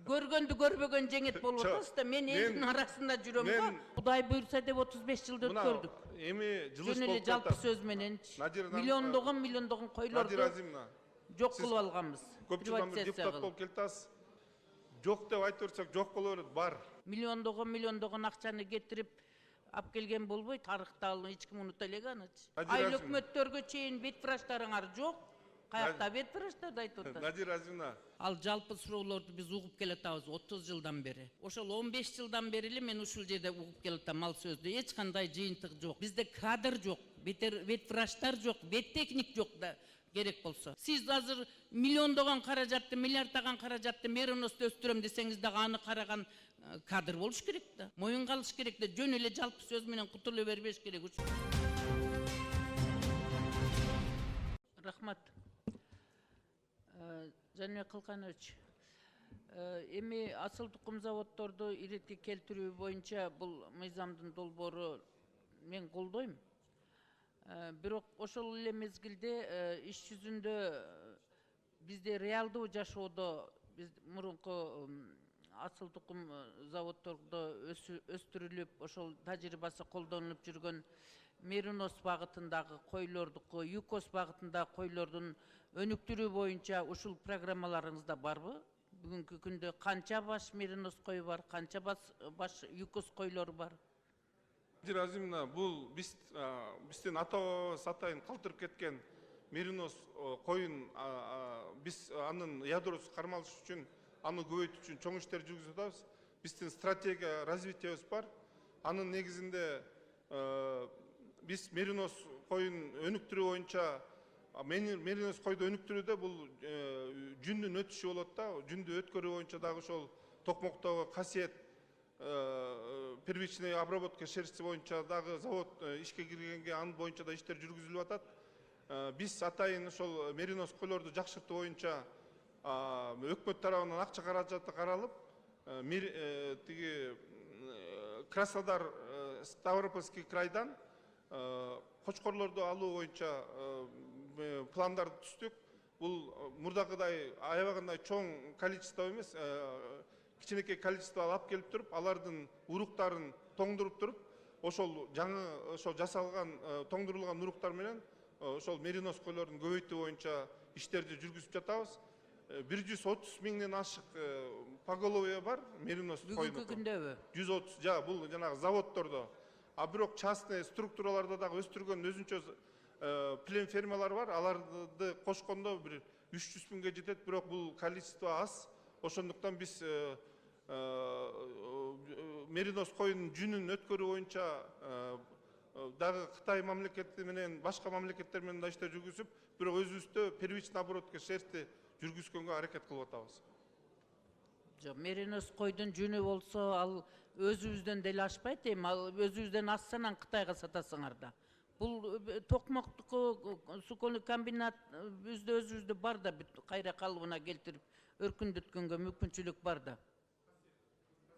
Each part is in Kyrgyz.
Көргөндү көрбөгөн жеңет болуп атасыз да. Мен элдин арасында жүрөм го. Кудай буйрса деп 35 жылды өткөрдүк. Эми жылыш Жөн эле болуп жалпы жатат. сөз мененчи. Миллиондогон койлорду жок кылып алганбыз. Көп жылдан бери депутат болуп келатасыз. Жок деп айтып берсек жок боло берет, бар. Миллиондогон акчаны кетирип алып келген болбойт. Тарыхта ал эч ким унута элек анычы. Айыл өкмөттөргө чейин бет врачтарыңар жок. Каякта бет врачтарды айтып атат. Надира Азимовна. Ал жалпы суроолорду биз угуп келатабыз 30 жылдан бери. Ошол 15 жылдан бери эле мен ушул жерде угуп келатам ал сөздү. Эч кандай жыйынтык жок. Бизде кадр жок, бет врачтар жок, бет техник жок да керек болсо. Сиз азыр миллиондогон каражатты, миллиарддаган каражатты мериносту өстүрөм десеңиз дагы аны караган кадр болуш керек да. Моюнга алыш керек да. Жөн эле жалпы сөз менен кутулуп бербеш керек. Рахмат. Жаныбек Кылканович, эми асыл тукум заводдорду иретке келтирүү боюнча бул мыйзамдын долбоору мен колдойм. Бирок ошол эле мезгилде иш жүзүндө бизде реалдуу жашоодо биз мурунку асыл тукум заводдордо өстүрүлүп, ошол тажрыйбасы колдонулуп жүргөн меринос багытындагы койлордуку, юкос багытындагы койлордун өнүктүрүү боюнча ушул программаларыңызда барбы? Бүгүнкү күндө канча баш меринос кою бар, канча баш юкос койлору бар? Надира Азимовна, бул биздин ата-бабабыз атайын калтырып кеткен меринос коюн, биз анын ядросун кармалыш үчүн, аны көбөйтүү үчүн чоң иштер жүргүзүп атабыз. Биздин стратегия развитиябыз бар. Анын негизинде биз меринос коюн өнүктүрүү боюнча меринос койду өнүктүрүүдө бул жүндүн өтүшү болот да, жүндү өткөрүү боюнча дагы ошол токмоктогу касиет первичный обработка шерсти боюнча дагы завод ишке киргенге анын боюнча да иштер жүргүзүлүп атат. Биз атайын ошол меринос койлорду жакшыртуу боюнча өкмөт тарабынан акча каражаты каралып, тиги Краснодар Ставропольский крайдан кочкорлорду алуу боюнча пландарды түздүк. Бул мурдагыдай аябагандай чоң количество эмес, кичинекей количество алып келип туруп, алардын уруктарын тоңдуруп туруп, ошол жаңы ошол жасалган тоңдурулган уруктар менен ошол меринос койлордун көбөйтүү боюнча иштерди жүргүзүп жатабыз. 130 миңден ашык поголовье бар меринос койдун. Бүгүнкү күндөбү? 130, бул жанагы заводдордо. Бирок частный структураларда дагы өстүргөн өзүнчө плен фермалар бар. Аларды кошкондо бир 300 миңге жетет, бирок бул количество аз. Ошондуктан биз меринос коюнун жүнүн өткөрүү боюнча дагы Кытай мамлекети менен башка мамлекеттер менен да иштер жүргүзүп, бирок өзүбүздө первичный оборотка шерсти жүргүзгөнгө аракет кылып атабыз. Меринос койдун жүнү болсо, ал өзүбүздөн деле ашпайт эми, ал өзүбүздөн ассанан Кытайга сатасыңар да. Бул токмоктуку суконный комбинат бизде өзүбүздө бар да, кайра калыбына келтирип өркүндөткөнгө мүмкүнчүлүк бар да.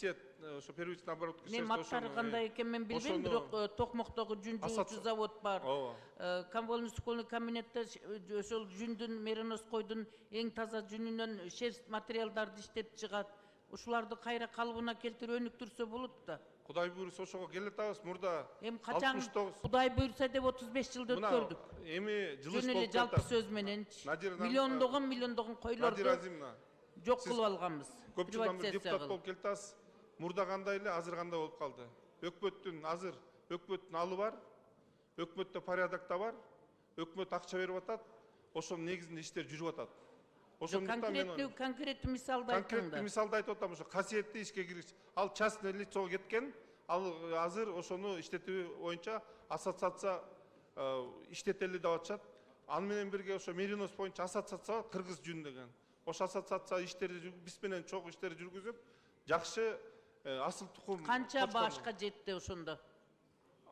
Ошо первичный оборотка шерсти. Мен аттары кандай экен мен билбейм, бирок токмоктогу жүн жуучу завод бар. Камболный суконный комбинатта ошол жүндүн, меринос койдун эң таза жүнүнөн шерсть материалдарды иштеп чыгат. Ушуларды кайра калыбына келтирип өнүктүрсө болот да. Кудай буйрса ошого келатабыз. Мурда эми качан Кудай буйрса деп 35 жылды өткөрдүк. Эми жылыш болуп жатат. Жалпы сөз мененчи. Миллиондогон койлорду жок кылып алганбыз. Көп жылдан бери депутат болуп келатасыз. Мурда кандай эле, азыр кандай болуп калды? Өкмөттүн азыр өкмөттүн алы бар, өкмөттө порядок да бар, өкмөт акча берип атат, ошонун негизинде иштер жүрүп атат. Конкреттүү мисалды айтыңдар. Конкреттүү мисалды айтып атам, ошо касиетти ишке кириш. Ал частный лицого кеткен, ал азыр ошону иштетүү боюнча ассоциация иштетели деп атышат. Аны менен бирге ошо меринос боюнча ассоциация кыргыз жүн деген. Ошо ассоциация иштерди биз менен чогуу иштер жүргүзүп, жакшы асыл тукум. Канча башка жетти ошондо?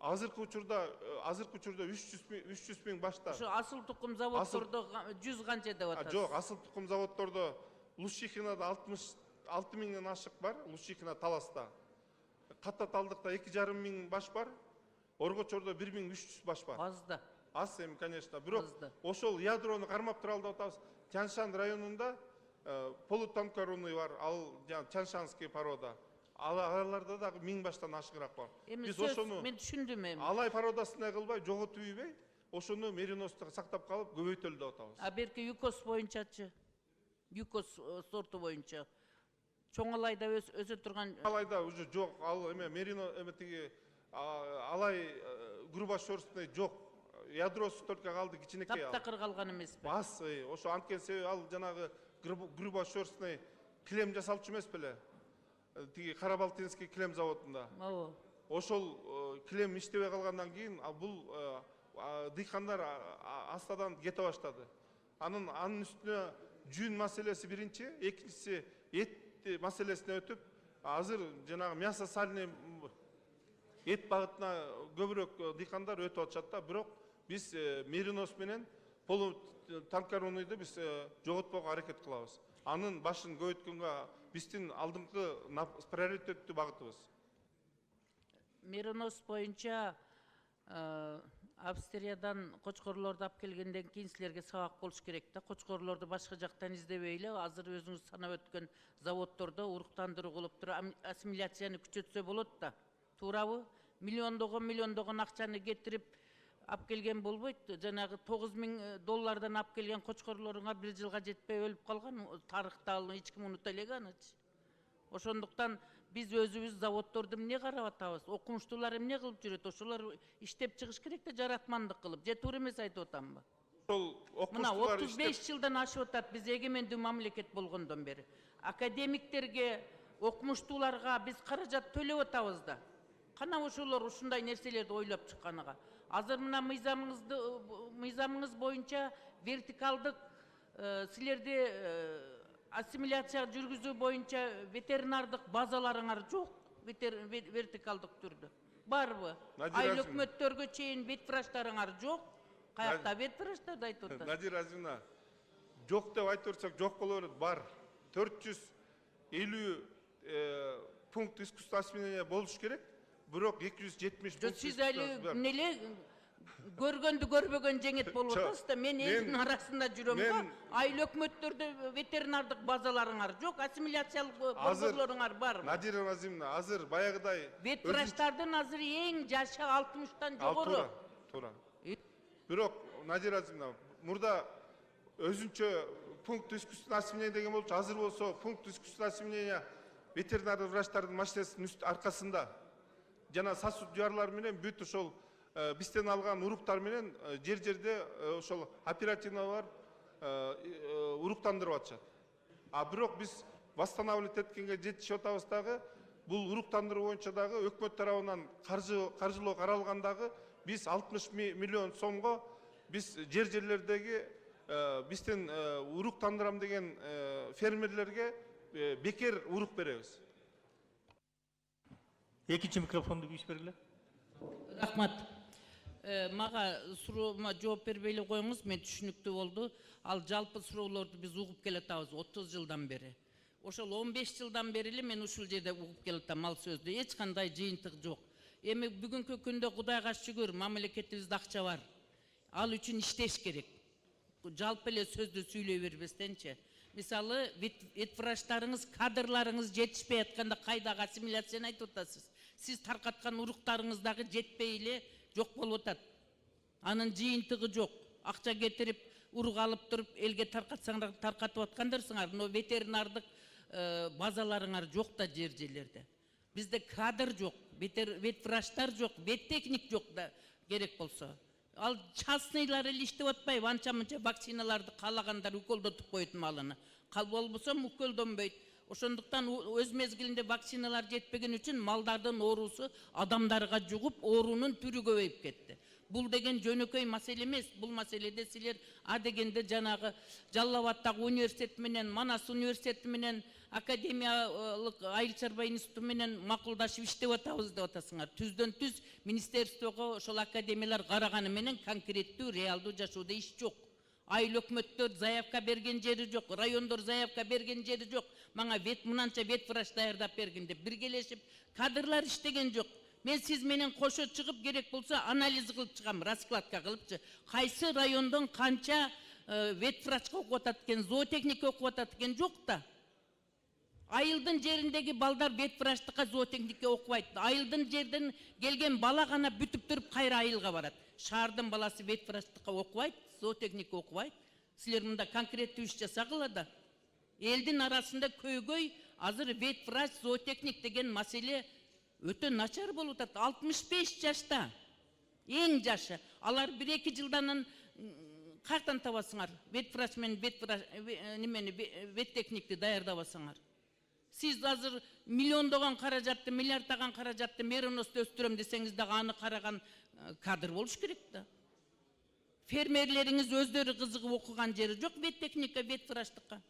Азыркы учурда 300 миң башта. Ошо асыл тукум заводдордо 100 канча деп атасыз? Жок, асыл тукум заводдордо Лущихинада 66 миңден ашык бар, Лущихина Таласта. Катта Талдыкта 2,5 миң баш бар, Оргочордо 1300 баш бар. Аз да. Аз эми, конечно. Бирок ошол ядрону кармап туралы деп атабыз. Тянь-Шань районунда Полутонкорунный бар, ал Чаншанский порода. Аларда да 1000 баштан ашыгыраак бар. Эми сөз мен түшүндүм эми. Алай породасына кылбай, жоготуп ийбей, ошону мериносту сактап калып көбөйтөлү деп атабыз. А берки ЮКОС боюнчачы? ЮКОС сорту боюнча. Чоң алайда өсө турган. Алайда уже жок, ал эме мерино эме тиги алай грубошерстный жок. Ядросу только калды кичинекей ал. Таптакыр калган эмеспи? Бас, ошо анткен себеби ал жанагы грубошерстный килем жасалчу эмес беле? Тиги Карабалтинский килем заводунда. Ооба. Ошол килем иштебей калгандан кийин бул дыйкандар астадан кете баштады. Анын үстүнө жүн маселеси биринчи, экинчиси эт маселесине өтүп, азыр жанагы мясо сальный эт багытына көбүрөөк дыйкандар өтүп атышат да, бирок биз меринос менен полутонкорунуйду биз жоготпоого аракет кылабыз. Анын башын көбөйткөнгө биздин алдыңкы приоритеттүү багытыбыз. Меринос боюнча Австриядан кочкорлорду алып келгенден кийин силерге сабак болуш керек да. Кочкорлорду башка жактан издебей эле, азыр өзүңүз санап өткөн заводдордо уруктандыруу кылып туруп ассимиляцияны күчөтсө болот да. Туурабы? Миллиондогон акчаны кетирип алып келген болбойт. Жанагы $9000 алып келген кочкорлоруңар 1 жылга жетпей өлүп калган. Тарыхта ал эч ким унута элек аны. Ошондуктан биз өзүбүз заводдорду эмне карап атабыз? Окумуштуулар эмне кылып жүрөт? Ошолор иштеп чыгыш керек да, жаратмандык кылып. Же туура эмес айтып атамбы? Ошол Мына окумуштуулар 35 жылдан ашып атат биз эгемендүү мамлекет болгондон бери. Академиктерге, окумуштууларга биз каражат төлөп атабыз да. Кана ошолор ушундай нерселерди ойлоп чыкканыга. Азыр мына мыйзамыңыз боюнча вертикалдык силерде ассимиляция жүргүзүү боюнча ветеринардык базаларыңар жок, вертикалдык түрдө. Барбы? Айыл өкмөттөргө чейин ветврачтарыңар жок. Каякта ветврачтарды айтып атат? Надира Азимовна, жок деп айтып турсак жок боло берет, бар. 450 пункт искусственного осеменения болуш керек, бирок 270 пункт. Сиз али эмнеле көргөндү көрбөгөн жеңет болуп атасыз да. Мен элдин арасында жүрөм. Айыл өкмөттөрдө ветеринардык базаларыңар жок, ассимиляциялык борборлоруңар барбы? Надира Азимовна, азыр баягыдай ветврачтардын азыр эң жашы 60-тан жогору. Туура. Бирок Надира Азимовна, мурда өзүнчө пункт искусственного осеменения деген болчу, азыр болсо пункт искусственного осеменения ветеринар врачтардын машинесинин аркасында жана сасуд жуарлар менен бүт ошол бизден алган уруктар менен жерде ошол оперативно бар уруктандырып атышат. Бирок биз восстанавливать эткенге жетишип атабыз дагы, бул уруктандыруу боюнча дагы өкмөт тарабынан каржылоо каралган дагы биз 60 миллион сомго биз жерлердеги бизден уруктандырам деген фермерлерге бекер урук беребиз. Экинчи микрофонду кийип бергиле. Рахмат. Мага суроома жооп бербей эле коюңуз, мен түшүнүктүү болду. Ал жалпы суроолорду биз угуп келатабыз 30 жылдан бери. Ошол 15 жылдан бери эле мен ушул жерде угуп келатам ал сөздү. Эч кандай жыйынтык жок. Эми бүгүнкү күндө Кудайга шүгүр, мамлекетибизде акча бар. Ал үчүн иштеш керек. Жалпы эле сөздү сүйлөй бербестенчи. Мисалы, ветврачтарыңыз, кадрларыңыз жетишпей атканда кайдагы ассимиляцияны айтып атасыз. Сиз таркаткан уруктарыңыз дагы жетпей эле жок болуп атат. Анын жыйынтыгы жок. Акча кетирип, урук алып туруп элге таркатсаңар таркатып аткандарсыңар, но ветеринардык базаларыңар жок да жерлерде. Бизде кадр жок, ветврачтар жок, веттехник жок да керек болсо. Ал частныйлар эле иштеп атпайбы, анча-мынча вакциналарды каалагандар уколдотуп коет малыны. Болбосо уколдонбойт. Ошондуктан өз мезгилинде вакциналар жетпеген үчүн малдардын оорусу адамдарга жугуп, оорунун түрү көбөйүп кетти. Бул деген жөнөкөй маселе эмес. Бул маселеде силер дегенде жанагы Жалал Абадтагы университет менен, Манас университети менен, академиялык айыл чарба институту менен макулдашып иштеп атабыз деп атасыңар. Түздөн түз министерствого ошол академиялар караганы менен конкреттүү, реалдуу жашоодо иш жок. Айыл өкмөттөр заявка берген жери жок, райондор заявка берген жери жок. Мага мынанча ветврач даярдап бергин деп биргелешип, кадрлар иштеген жок. Мен сиз менен кошо чыгып керек болсо анализ кылып чыгам, раскладка кылыпчы. Кайсы райондон канча ветврачка окуп атат экен, зоотехника окуп атат экен, жок да. Айылдын жериндеги балдар ветврачтыкка, зоотехникке окубайт. Айылдын жерден келген бала гана бүтүп туруп кайра айылга барат. Шаардын баласы ветврачтыкка окубайт, зоотехника окубайт. Силер мында конкреттүү иш жасагыла да. Элдин арасында көйгөй азыр ветврач, зоотехник деген маселе өтө начар болуп атат. 65 жашта. Эң жашы. Алар 1-2 жылдан каяктан табасыңар? Ветврач менен веттехникти даярдабасаңар. Сиз азыр миллиондогон каражатты, миллиарддаган каражатты Мериносто өстүрөм десеңиз дагы аны караган кадр болуш керек да. Фермерлериңиз өздөрү кызыгып окуган жери жок веттехника, ветврачтыкка.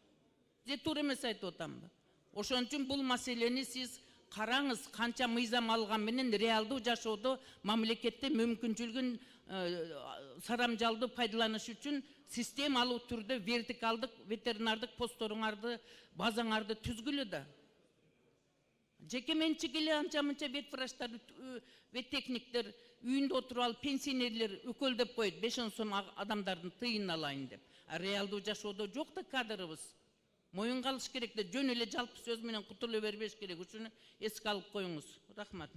Же туура эмес айтып атамбы? Ошон үчүн бул маселени сиз караңыз, канча мыйзам алган менен реалдуу жашоодо мамлекетте мүмкүнчүлүгүн сарамжалдуу пайдаланыш үчүн системалуу түрдө вертикалдык ветеринардык посторуңарды, базаңарды түзгүлө да. Жеке менчик эле анча-мынча ветврачтар, веттехниктер үйүндө отуруп алып пенсионерлер өкөлдөп коет, 5 сом адамдардын тыйын алайын деп. Реалдуу жашоодо жок да кадрыбыз. Моюнга алыш керек да, жөн эле жалпы сөз менен кутулу бербеш керек. Ушуну эске алып коюңуз. Рахмат.